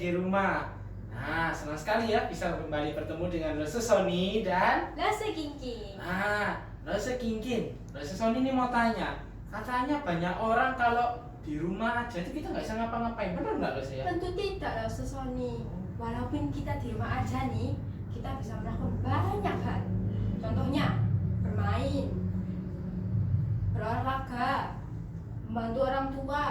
di rumah. Nah, senang sekali ya bisa kembali bertemu dengan Lose Sony dan Lose Kingking. Lose Kingking. Lose Sony ini mau tanya, katanya banyak orang kalau di rumah aja itu kita nggak bisa ngapa-ngapain, benar nggak Lose ya? Tentu tidak, Lose Sony. Walaupun kita di rumah aja nih, kita bisa melakukan banyak hal. Contohnya bermain, berolahraga, membantu orang tua,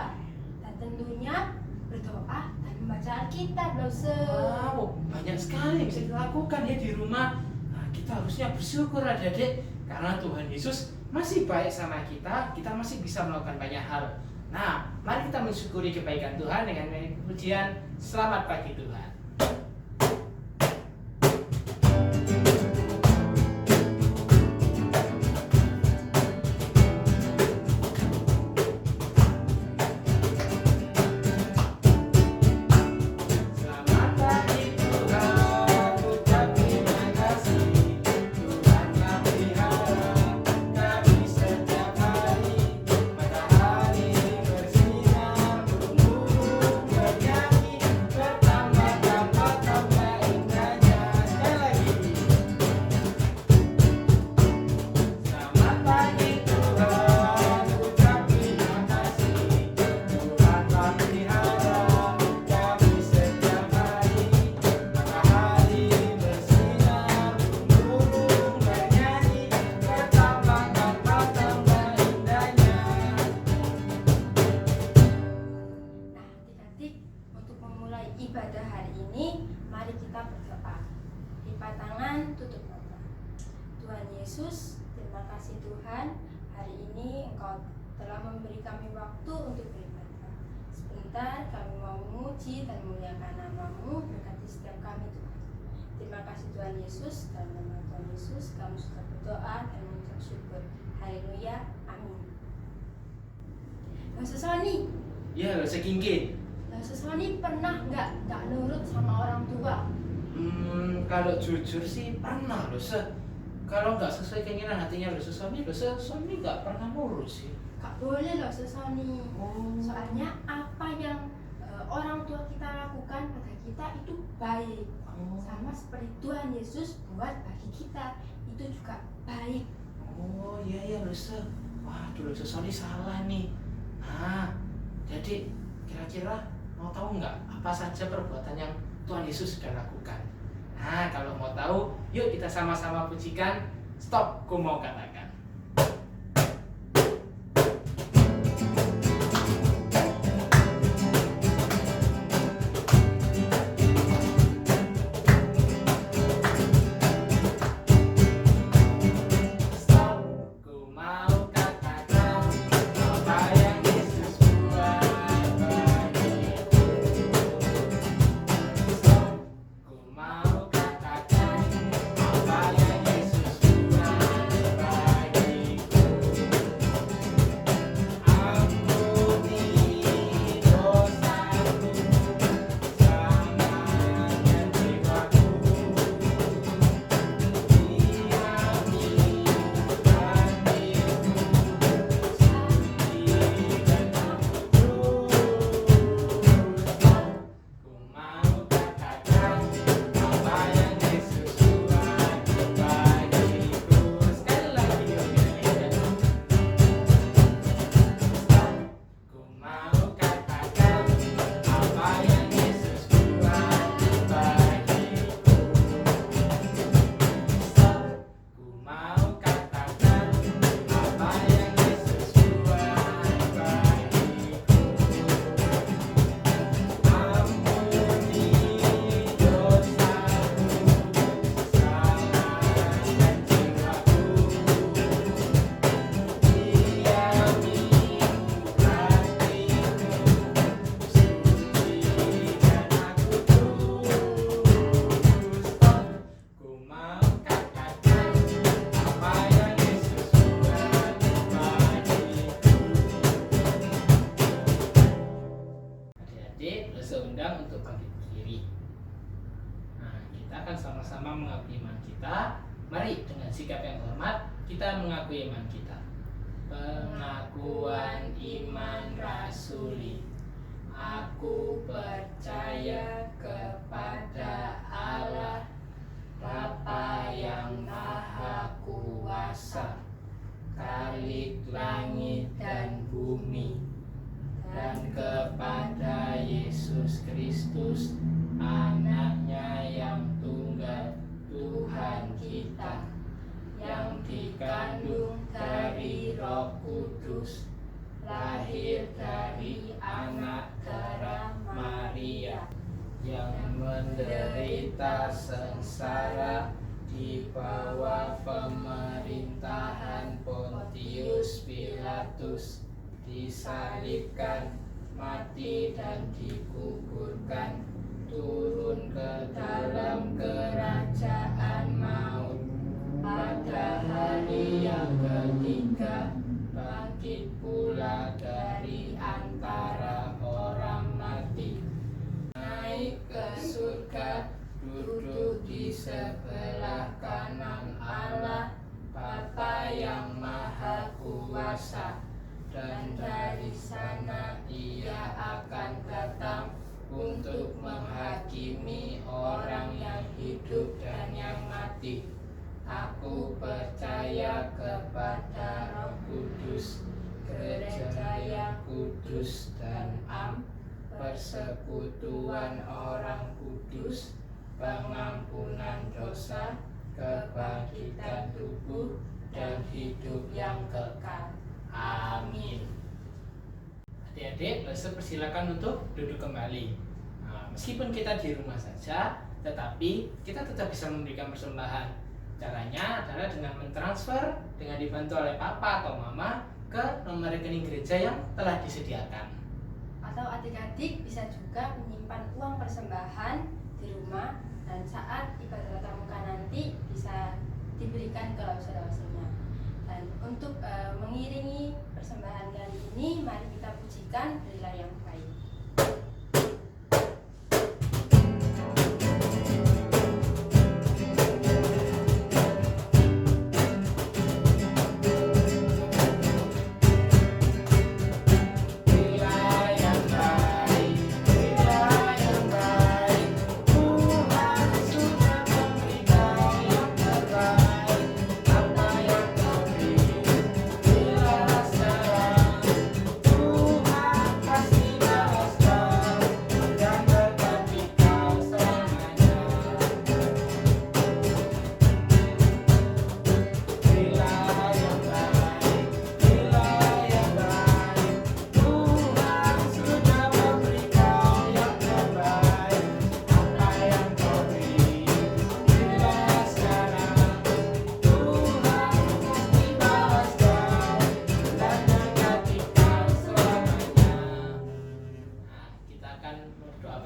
dan tentunya berdoa dan membaca Alkitab, Lose. Wow, banyak sekali yang bisa kita lakukan ya di rumah. Nah, kita harusnya bersyukur adik-adik karena Tuhan Yesus masih baik sama kita masih bisa melakukan banyak hal. Nah, mari kita mensyukuri kebaikan Tuhan dengan pujian Selamat Pagi Tuhan. Ibadah hari ini, mari kita berdoa. Lipat tangan, tutup mata. Tuhan Yesus, terima kasih Tuhan, hari ini Engkau telah memberi kami waktu untuk beribadah. Sebentar kami mau memuji dan memuliakan nama-Mu, berkati setiap kami Tuhan. Terima kasih Tuhan Yesus, dalam nama Tuhan Yesus kami sudah berdoa dan mengucap syukur. Haleluya, amin. Lose Sony. Ya, Lose Kingking. Lose Sony pernah nggak nurut sama orang tua? Kalau jujur sih pernah Lose. Kalau nggak sesuai keinginan hatinya Lose Sony nggak pernah nurut sih. Nggak boleh Lose Sony. Oh. Soalnya apa yang orang tua kita lakukan pada kita itu baik. Oh. Sama seperti Tuhan Yesus buat bagi kita itu juga baik. Oh iya Lose. Waduh Lose Sony salah nih. Nah, jadi kira-kira mau tahu nggak apa saja perbuatan yang Tuhan Yesus sudah lakukan? Nah, kalau mau tahu, yuk kita sama-sama pujikan Stop, Ku Mau Katakan. Undang untuk bangkit berdiri. Nah, kita akan sama-sama mengakui iman kita. Mari dengan sikap yang hormat kita mengakui iman kita. Pengakuan iman rasuli. Aku percaya ke Kudus, lahir dari anak darah Maria, yang menderita sengsara di bawah pemerintahan Pontius Pilatus, disalibkan, mati dan dikuburkan, turun ke dalam kerajaan maut. Pada hari yang ketiga, bangkit pula dari antara orang mati, naik ke surga, duduk di sebelah kanan Allah Bapa yang Maha Kuasa, dan dari sana Ia akan datang untuk menghakimi orang yang hidup dan yang mati. Aku percaya kepada Roh Kudus, gereja yang kudus dan am, persekutuan orang kudus, pengampunan dosa, kebangkitan tubuh, dan hidup yang kekal. Amin. Adik-adik, persilakan untuk duduk kembali. Nah, meskipun kita di rumah saja, tetapi kita tetap bisa memberikan persembahan. Caranya adalah dengan mentransfer dengan dibantu oleh papa atau mama ke nomor rekening gereja yang telah disediakan. Atau adik-adik bisa juga menyimpan uang persembahan di rumah, dan saat ibadah tatap muka nanti bisa diberikan ke saudara-saudaranya. Dan untuk mengiringi persembahan kali ini, mari kita pujikan Berilah yang Baik.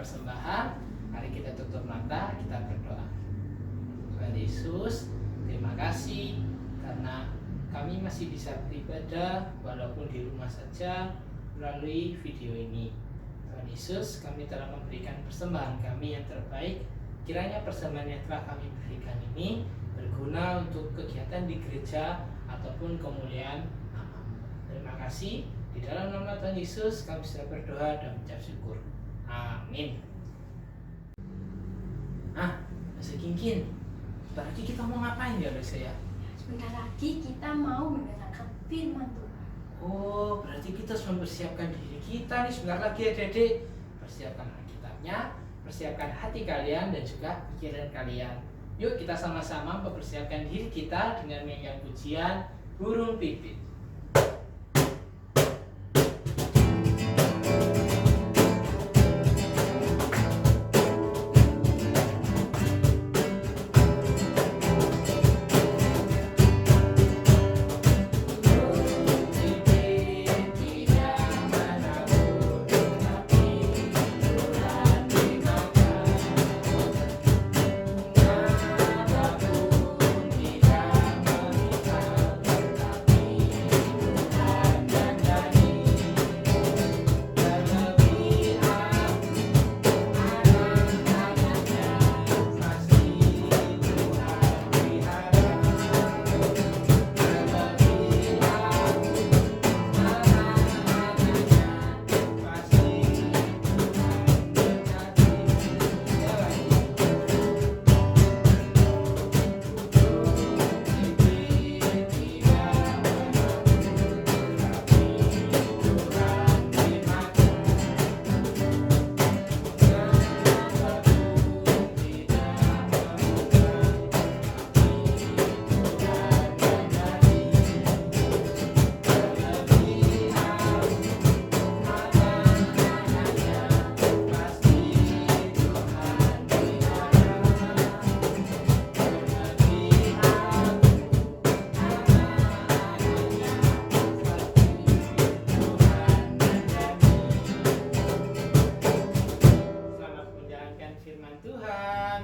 Persembahan, mari kita tutup mata, kita berdoa. Tuhan Yesus, terima kasih karena kami masih bisa beribadah walaupun di rumah saja melalui video ini. Tuhan Yesus, kami telah memberikan persembahan kami yang terbaik. Kiranya persembahan yang telah kami berikan ini berguna untuk kegiatan di gereja ataupun kemuliaan nama-Mu. Terima kasih. Di dalam nama Tuhan Yesus kami sudah berdoa dan mengucap syukur. Amin. Lesa Kinkin, sebentar lagi kita mau ngapain ya Lesa ya? Sebentar lagi kita mau mendengarkan firman Tuhan. Oh, berarti kita harus mempersiapkan diri kita nih sebentar lagi ya Dede. Persiapkan Alkitabnya, persiapkan hati kalian dan juga pikiran kalian. Yuk kita sama-sama mempersiapkan diri kita dengan menyanyikan pujian Burung Pipit. Tuhan.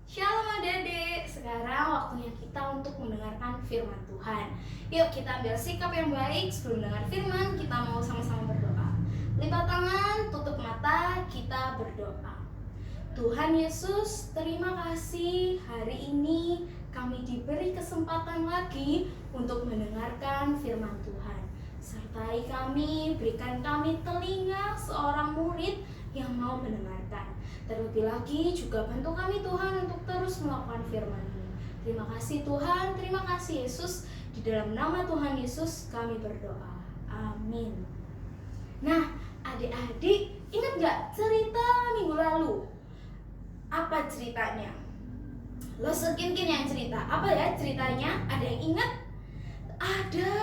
Shalom adik-adik, sekarang waktunya kita untuk mendengarkan firman Tuhan. Yuk kita ambil sikap yang baik sebelum mendengar firman, kita mau sama-sama berdoa. Lipat tangan, tutup mata, kita berdoa. Tuhan Yesus, terima kasih hari ini kami diberi kesempatan lagi untuk mendengarkan firman Tuhan. Sertai kami, berikan kami telinga seorang murid yang mau mendengarkan. Terlebih lagi juga bantu kami Tuhan untuk terus melakukan firman-Mu. Terima kasih Tuhan, terima kasih Yesus. Di dalam nama Tuhan Yesus kami berdoa. Amin. Nah, adik-adik ingat gak cerita minggu lalu? Apa ceritanya? Lo sekinkin yang cerita. Apa ya ceritanya? Ada yang ingat? Ada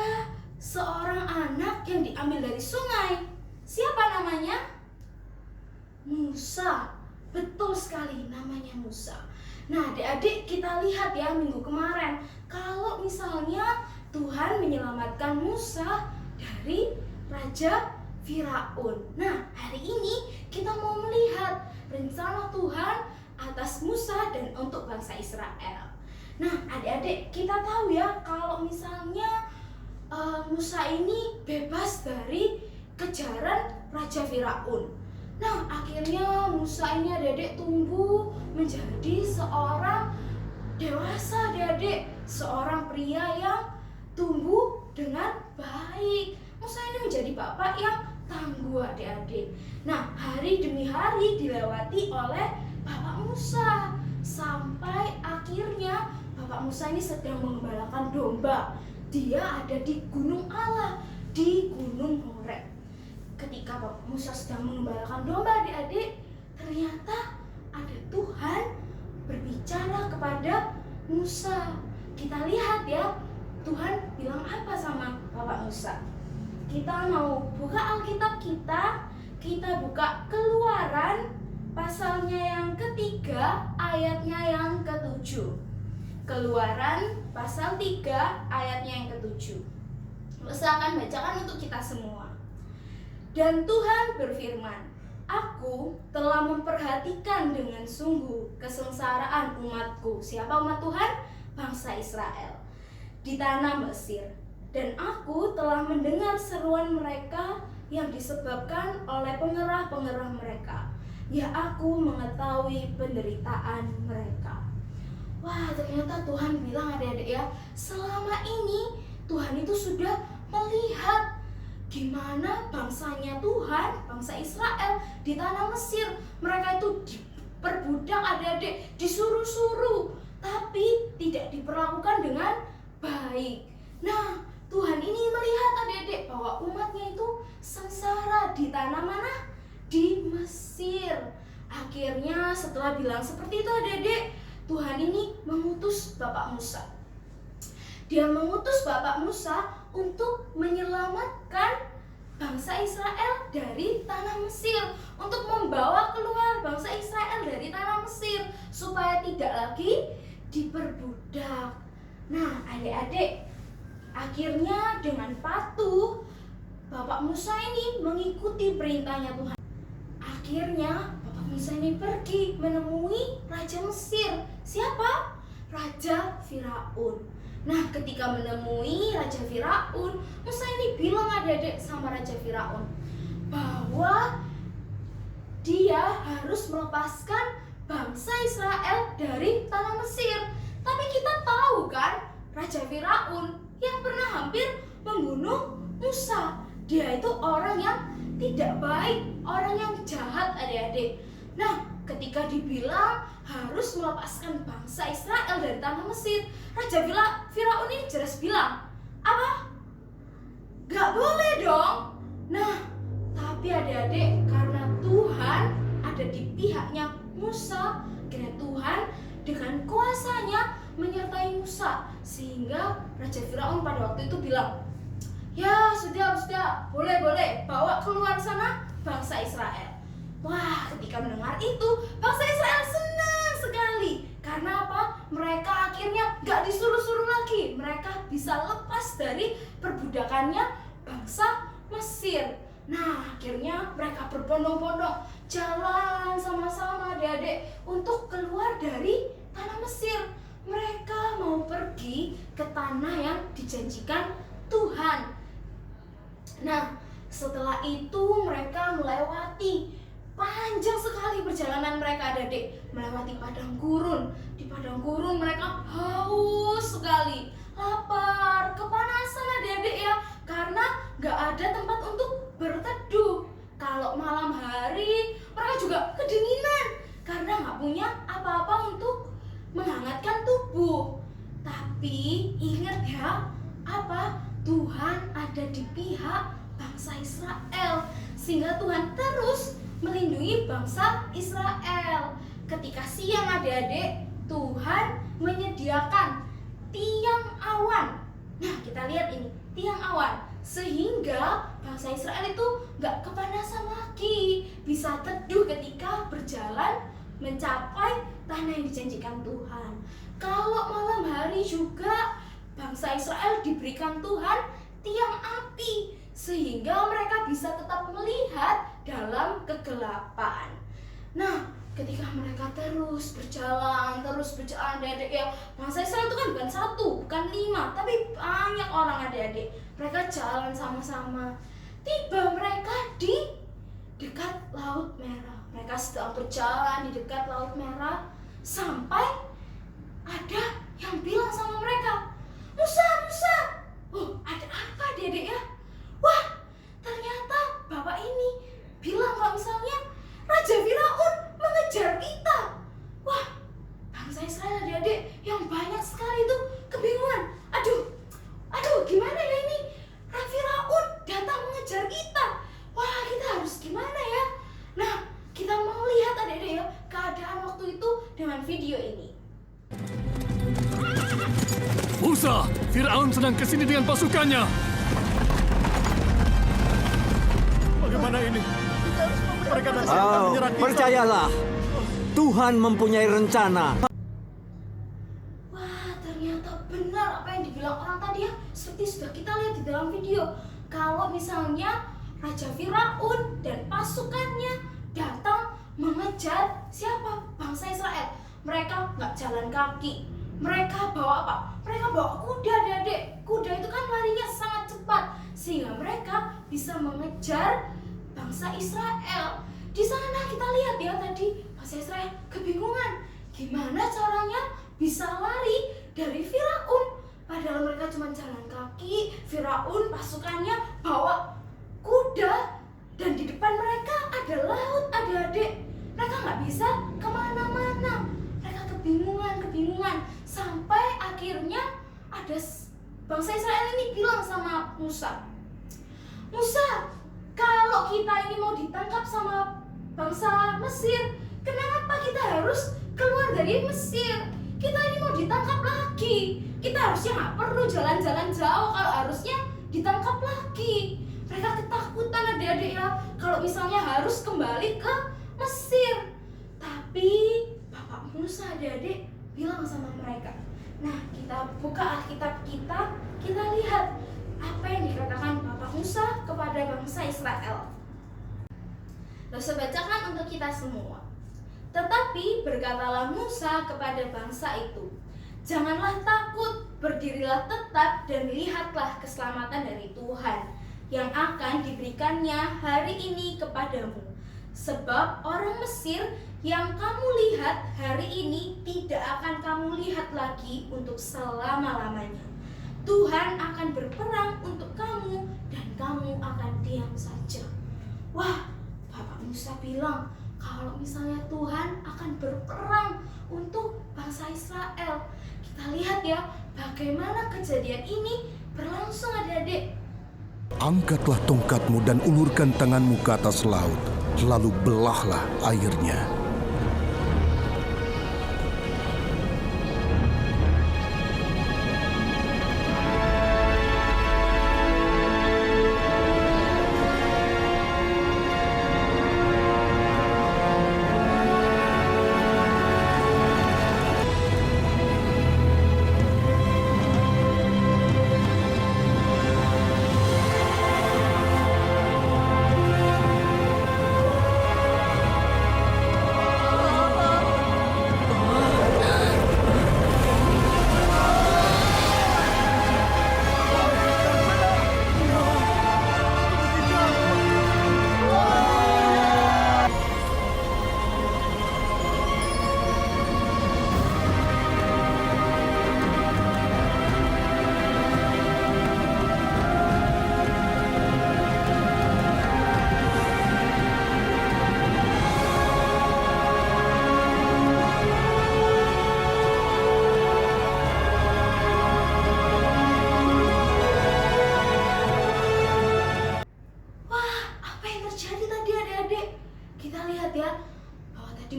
seorang anak yang diambil dari sungai. Siapa namanya? Musa. Betul sekali, namanya Musa. Nah, adik-adik kita lihat ya minggu kemarin, kalau misalnya Tuhan menyelamatkan Musa dari Raja Firaun. Nah, hari ini kita mau melihat rencana Tuhan atas Musa dan untuk bangsa Israel. Nah, adik-adik kita tahu ya kalau misalnya Musa ini bebas dari kejaran Raja Firaun. Nah, akhirnya Musa ini adik-adik tumbuh menjadi seorang dewasa adik-adik, seorang pria yang tumbuh dengan baik. Musa ini menjadi bapak yang tangguh adik-adik. Nah, hari demi hari dilewati oleh bapak Musa sampai akhirnya bapak Musa ini sedang mengembalakan domba. Dia ada di Gunung Allah, di Gunung Horeb. Ketika Bapak Musa sedang mengembalakan domba adik-adik, ternyata ada Tuhan berbicara kepada Musa. Kita lihat ya, Tuhan bilang apa sama Bapak Musa. Kita mau buka Alkitab kita buka Keluaran pasalnya yang ketiga, ayatnya yang ke-7. Keluaran pasal 3 ayatnya yang ke-7. Musa akan bacakan untuk kita semua. Dan Tuhan berfirman, Aku telah memperhatikan dengan sungguh kesengsaraan umatku. Siapa umat Tuhan? Bangsa Israel di tanah Mesir. Dan aku telah mendengar seruan mereka yang disebabkan oleh pengerah-pengerah mereka. Ya, aku mengetahui penderitaan mereka. Wah, ternyata Tuhan bilang adik-adik ya, selama ini Tuhan itu sudah melihat gimana bangsanya Tuhan, bangsa Israel di tanah Mesir. Mereka itu diperbudak adik-adik, disuruh-suruh, tapi tidak diperlakukan dengan baik. Nah, Tuhan ini melihat adik-adik bahwa umatnya itu sengsara di tanah mana? Di Mesir. Akhirnya setelah bilang seperti itu adik-adik, Tuhan ini mengutus Bapak Musa. Dia mengutus Bapak Musa untuk menyelamatkan bangsa Israel dari tanah Mesir, untuk membawa keluar bangsa Israel dari tanah Mesir supaya tidak lagi diperbudak. Nah, adik-adik, akhirnya dengan patuh Bapak Musa ini mengikuti perintahnya Tuhan. Akhirnya Bapak Musa ini pergi menemui Raja Mesir. Siapa? Raja Firaun. Nah, ketika menemui Raja Firaun, Musa ini bilang adik-adik sama Raja Firaun bahwa dia harus melepaskan bangsa Israel dari tanah Mesir. Tapi kita tahu kan, Raja Firaun yang pernah hampir membunuh Musa. Dia itu orang yang tidak baik, orang yang jahat adik-adik. Nah, ketika dibilang harus melepaskan bangsa Israel dari tanah Mesir, Raja Firaun ini jelas bilang, apa? Gak boleh dong. Nah, tapi adik-adik, karena Tuhan ada di pihaknya Musa, karena Tuhan dengan kuasanya menyertai Musa, sehingga Raja Firaun pada waktu itu bilang, ya sudah, boleh, bawa keluar sana bangsa Israel. Wah, ketika mendengar itu, bangsa Israel senang sekali. Karena apa? Mereka akhirnya gak disuruh-suruh lagi. Mereka bisa lepas dari perbudakannya bangsa Mesir. Nah, akhirnya mereka berbondong-bondong jalan sama-sama adik-adik untuk keluar dari tanah Mesir. Mereka mau pergi ke tanah yang dijanjikan Tuhan. Nah, setelah itu mereka melewati panjang sekali perjalanan mereka adik-adik, melewati padang gurun. Di padang gurun mereka haus sekali, lapar, kepanasan adik-adik ya, karena gak ada tempat untuk berteduh. Kalau malam hari mereka juga kedinginan karena gak punya apa-apa untuk menghangatkan tubuh. Tapi ingat ya, apa? Tuhan ada di pihak bangsa Israel, sehingga Tuhan terus melindungi bangsa Israel. Ketika siang adik-adik, Tuhan menyediakan tiang awan. Nah, kita lihat ini, tiang awan, sehingga bangsa Israel itu gak kepanasan lagi, bisa teduh ketika berjalan mencapai tanah yang dijanjikan Tuhan. Kalau malam hari juga bangsa Israel diberikan Tuhan tiang api, sehingga mereka bisa tetap melihat dalam kegelapan. Nah, ketika mereka terus berjalan adik-adik ya, bangsa Israel itu kan bukan 1, bukan 5, tapi banyak orang adik-adik. Mereka jalan sama-sama. Tiba mereka di dekat Laut Merah. Mereka sedang berjalan di dekat Laut Merah, sampai ada yang bilang sama mereka, Musa, Musa, oh ada apa adik-adik ya? Wah, ternyata bapak ini bilang kalau misalnya Raja Firaun mengejar kita. Wah, bangsa Israel adik-adik yang banyak sekali itu kebingungan. Aduh, gimana ya ini? Raja Firaun datang mengejar kita. Wah, kita harus gimana ya? Nah, kita mau lihat adik-adik ya keadaan waktu itu dengan video ini. Musa, Firaun sedang kesini dengan pasukannya. Bagaimana ini? Mereka akan menyerang kita. Percayalah, Tuhan mempunyai rencana. Wah, ternyata benar apa yang dibilang orang tadi ya. Seperti sudah kita lihat di dalam video. Kalau misalnya Raja Firaun dan pasukannya datang mengejar siapa? Bangsa Israel. Mereka nggak jalan kaki. Mereka bawa apa? Mereka bawa kuda adik-adik. Kuda itu kan larinya sangat cepat, sehingga mereka bisa mengejar bangsa Israel. Di sana kita lihat ya tadi bangsa Israel kebingungan. Gimana caranya bisa lari dari Firaun? Padahal mereka cuma jalan kaki. Firaun pasukannya bawa kuda, dan di depan mereka ada laut adik-adik. Mereka nggak bisa kemana-mana. Mereka kebingungan. Sampai akhirnya ada bangsa Israel ini bilang sama Musa, Musa, kalau kita ini mau ditangkap sama bangsa Mesir, kenapa kita harus keluar dari Mesir? Kita ini mau ditangkap lagi. Kita harusnya nggak perlu jalan-jalan jauh kalau harusnya ditangkap lagi. Mereka ketakutan adik-adik ya, kalau misalnya harus kembali ke Mesir. Tapi Bapak Musa adik-adik bilang sama mereka. Nah, kita buka Alkitab kita lihat apa yang dikatakan Bapak Musa kepada bangsa Israel. Lalu saya bacakan untuk kita semua. Tetapi berkatalah Musa kepada bangsa itu, janganlah takut, berdirilah tetap dan lihatlah keselamatan dari Tuhan yang akan diberikannya hari ini kepadamu. Sebab orang Mesir yang kamu lihat hari ini tidak akan kamu lihat lagi untuk selama-lamanya. Tuhan akan berperang untuk kamu dan kamu akan diam saja. Wah, Bapak Musa bilang kalau misalnya Tuhan akan berperang untuk bangsa Israel. Kita lihat ya bagaimana kejadian ini berlangsung adik-adik. Angkatlah tongkatmu dan ulurkan tanganmu ke atas laut, lalu belahlah airnya.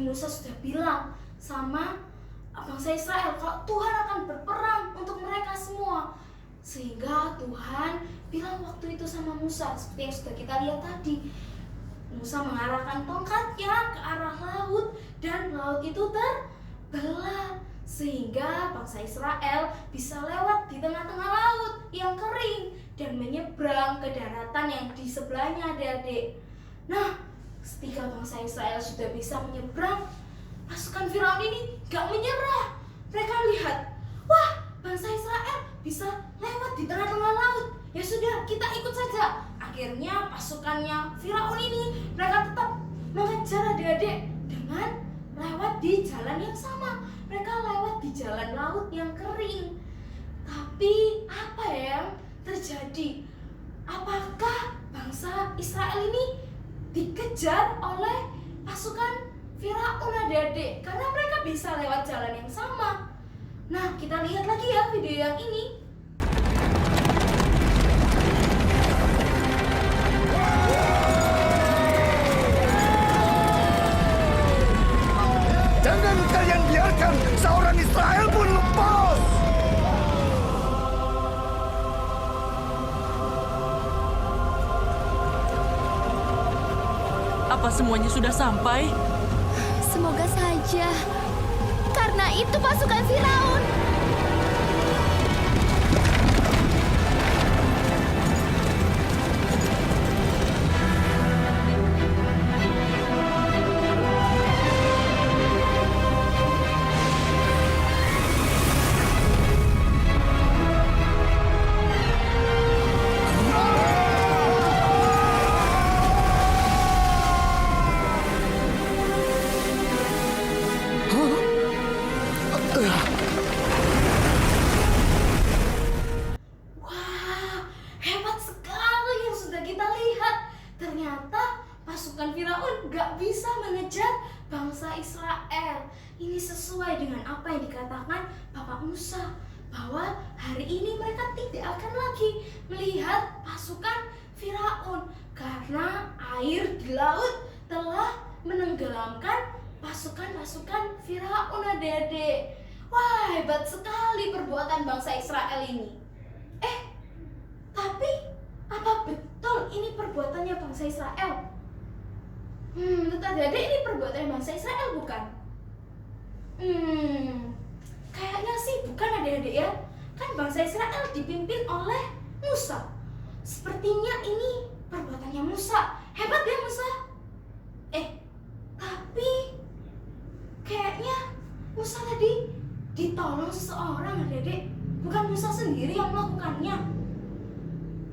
Musa sudah bilang sama bangsa Israel kalau Tuhan akan berperang untuk mereka semua. Sehingga Tuhan bilang waktu itu sama Musa, seperti yang sudah kita lihat tadi. Musa mengarahkan tongkatnya ke arah laut dan laut itu terbelah sehingga bangsa Israel bisa lewat di tengah-tengah laut yang kering dan menyeberang ke daratan yang di sebelahnya, adik-adik. Nah, ketika bangsa Israel sudah bisa menyeberang, pasukan Firaun ini gak menyerah. Mereka lihat, wah, bangsa Israel bisa lewat di tengah-tengah laut. Ya sudah, kita ikut saja. Akhirnya pasukannya Firaun ini mereka tetap mengejar adik-adik dengan lewat di jalan yang sama. Mereka lewat di jalan laut yang kering. Tapi apa yang terjadi? Apakah bangsa Israel ini dikejar oleh pasukan Firaun, adik-adik? Karena mereka bisa lewat jalan yang sama. Nah, kita lihat lagi ya video yang ini. Jangan kalian biarkan seorang Israel pun lepas. Apa semuanya sudah sampai? Semoga saja. Karena itu pasukan Firaun. Wah, hebat sekali yang sudah kita lihat. Ternyata pasukan Firaun gak bisa mengejar bangsa Israel. Ini sesuai dengan apa yang dikatakan Bapak Musa, bahwa hari ini mereka tidak akan lagi melihat pasukan Firaun karena air di laut telah menenggelamkan pasukan-pasukan Firaun, adik-adik. Wah, hebat sekali perbuatan bangsa Israel ini. Tapi apa betul ini perbuatannya bangsa Israel? Adik-adik, ini perbuatan bangsa Israel bukan? Kayaknya sih bukan, adik-adik ya. Kan bangsa Israel dipimpin oleh Musa. Sepertinya ini perbuatannya Musa. Hebat ya Musa? Tapi kayaknya Musa tadi ditolong seseorang, adik-adik. Bukan Musa sendiri yang melakukannya.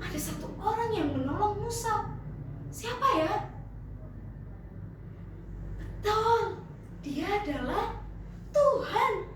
Ada satu orang yang menolong Musa. Siapa ya? Betul, dia adalah Tuhan.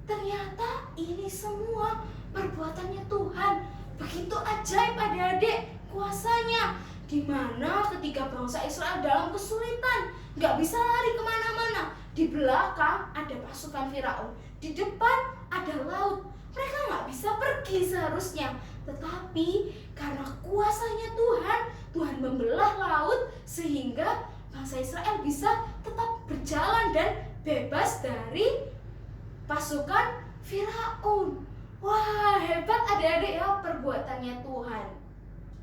Ternyata ini semua perbuatannya Tuhan. Begitu ajaib, adik-adik, kuasanya. Dimana ketika bangsa Israel dalam kesulitan, gak bisa lari kemana-mana. Di belakang ada pasukan Firaun, di depan ada laut. Mereka gak bisa pergi seharusnya. Tetapi karena kuasanya Tuhan, Tuhan membelah laut sehingga bangsa Israel bisa tetap berjalan dan bebas dari pasukan Firaun. Wah, hebat adik-adik ya perbuatannya Tuhan.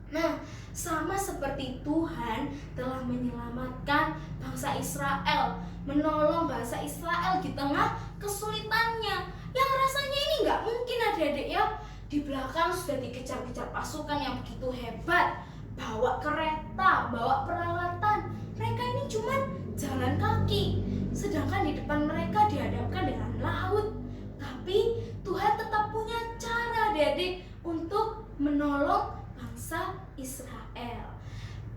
Nah, sama seperti Tuhan telah menyelamatkan bangsa Israel, menolong bangsa Israel di tengah kesulitannya. Yang rasanya ini nggak mungkin, adik-adik ya. Di belakang sudah dikejar-kejar pasukan yang begitu hebat, bawa kereta, bawa peralatan. Mereka ini cuma jalan kaki, sedangkan di depan mereka dihadapkan dengan laut. Tapi Tuhan tetap punya cara, adik-adik, untuk menolong bangsa Israel.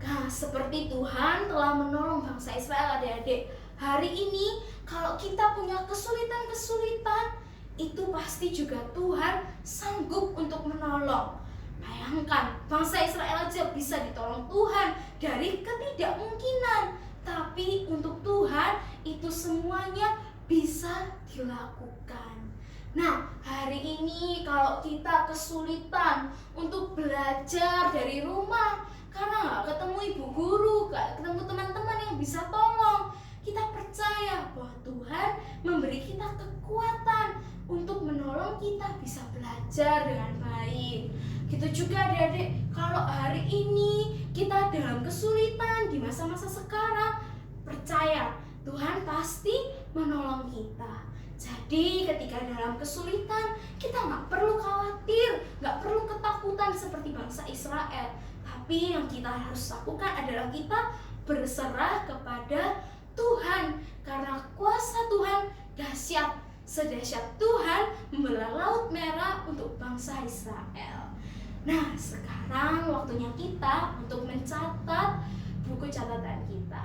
Nah, seperti Tuhan telah menolong bangsa Israel, adik-adik, hari ini kalau kita punya kesulitan-kesulitan, itu pasti juga Tuhan sanggup untuk menolong. Bayangkan, bangsa Israel aja bisa ditolong Tuhan dari ketidakmungkinan. Tapi untuk Tuhan itu semuanya bisa dilakukan. Nah, hari ini kalau kita kesulitan untuk belajar dari rumah karena nggak ketemu ibu guru, nggak ketemu teman-teman yang bisa tolong, kita percaya bahwa Tuhan memberi kita kekuatan untuk menolong kita bisa belajar dengan baik. Gitu juga adik-adik, kalau hari ini kita dalam kesulitan di masa-masa sekarang, percaya Tuhan pasti menolong kita. Jadi ketika dalam kesulitan, kita nggak perlu khawatir, nggak perlu ketakutan seperti bangsa Israel. Tapi yang kita harus lakukan adalah kita berserah kepada Tuhan, karena kuasa Tuhan dahsyat, sedahsyat Tuhan membelah Laut Merah untuk bangsa Israel. Nah, sekarang waktunya kita untuk mencatat buku catatan kita.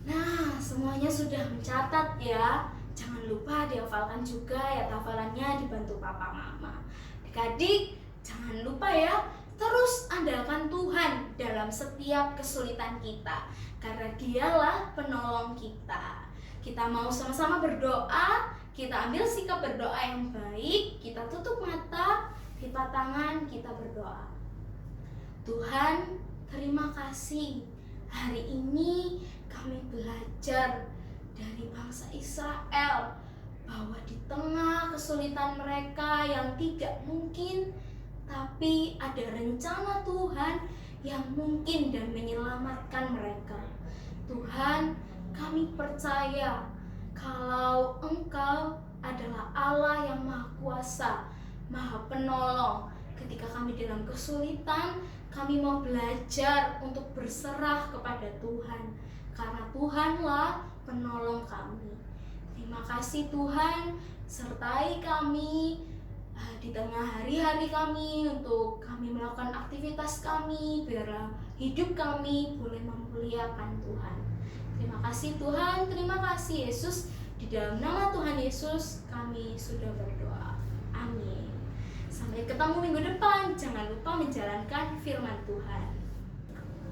Nah, semuanya sudah mencatat ya. Jangan lupa dihafalkan juga ya, hafalannya dibantu papa mama. Adik-adik, jangan lupa ya, terus andalkan Tuhan dalam setiap kesulitan kita, karena Dialah penolong kita. Kita mau sama-sama berdoa, kita ambil sikap berdoa yang baik, kita tutup mata, lipat tangan, kita berdoa. Tuhan, terima kasih. Hari ini kami belajar dari bangsa Israel bahwa di tengah kesulitan mereka yang tidak mungkin, tapi ada rencana Tuhan yang mungkin dan menyelamatkan mereka. Tuhan, kami percaya kalau Engkau adalah Allah yang Maha Kuasa, Maha Penolong. Ketika kami dalam kesulitan, kami mau belajar untuk berserah kepada Tuhan, karena Tuhanlah penolong kami. Terima kasih Tuhan, sertai kami di tengah hari-hari kami, untuk kami melakukan aktivitas kami, biarlah hidup kami boleh memuliakan Tuhan. Terima kasih Tuhan, terima kasih Yesus. Di dalam nama Tuhan Yesus kami sudah berdoa. Amin. Sampai ketemu minggu depan. Jangan lupa menjalankan firman Tuhan.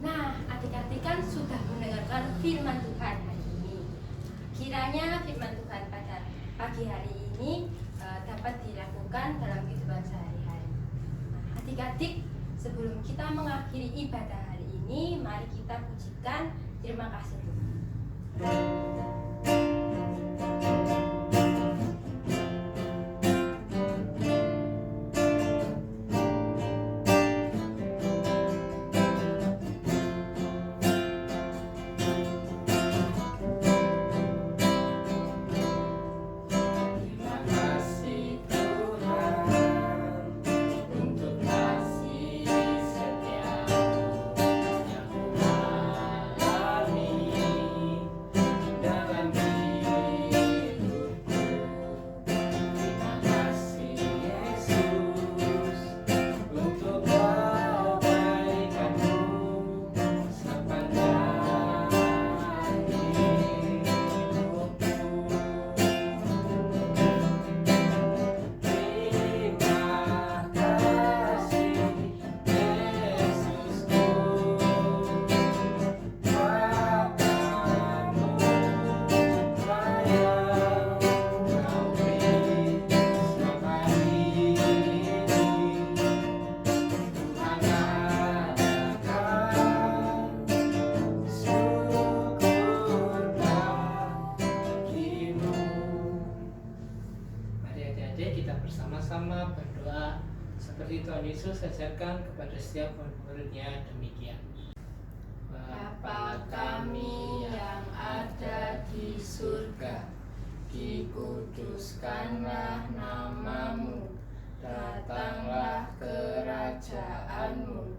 Nah, adik-adik kan sudah mendengarkan firman Tuhan hari ini. Kiranya firman Tuhan pada pagi hari ini dapat dilakukan dalam kehidupan sehari-hari. Nah, adik-adik, sebelum kita mengakhiri ibadah hari ini, mari kita pujikan terima kasih Tuhan. bersama-sama berdoa seperti Tuhan Yesus ajarkan kepada setiap murid-muridnya demikian. Bapa kami yang ada di surga, dikuduskanlah namamu, datanglah kerajaanmu,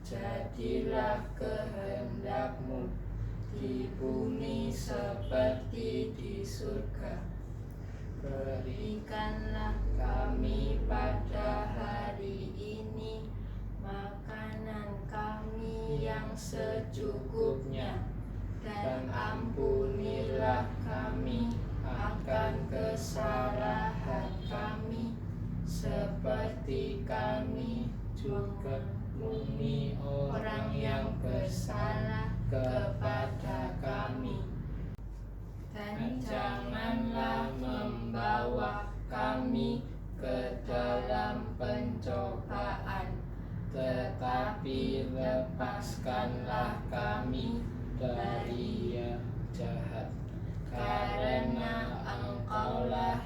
jadilah kehendakmu di bumi seperti di surga. Berikanlah kami pada hari ini makanan kami yang secukupnya, dan ampunilah kami akan kesalahan kami, seperti kami juga mengampuni orang yang bersalah kepada kami. Dan janganlah membawa kami ke dalam pencobaan,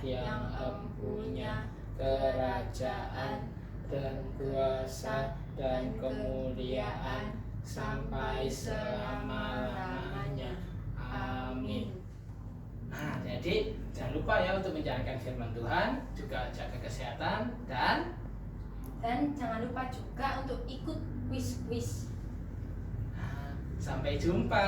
yang empunya kerajaan dan kuasa dan kemuliaan sampai selama-lamanya. Amin. Nah, jadi jangan lupa ya untuk menjalankan firman Tuhan, juga jaga kesehatan, dan jangan lupa juga untuk ikut kuis-kuis. sampai jumpa.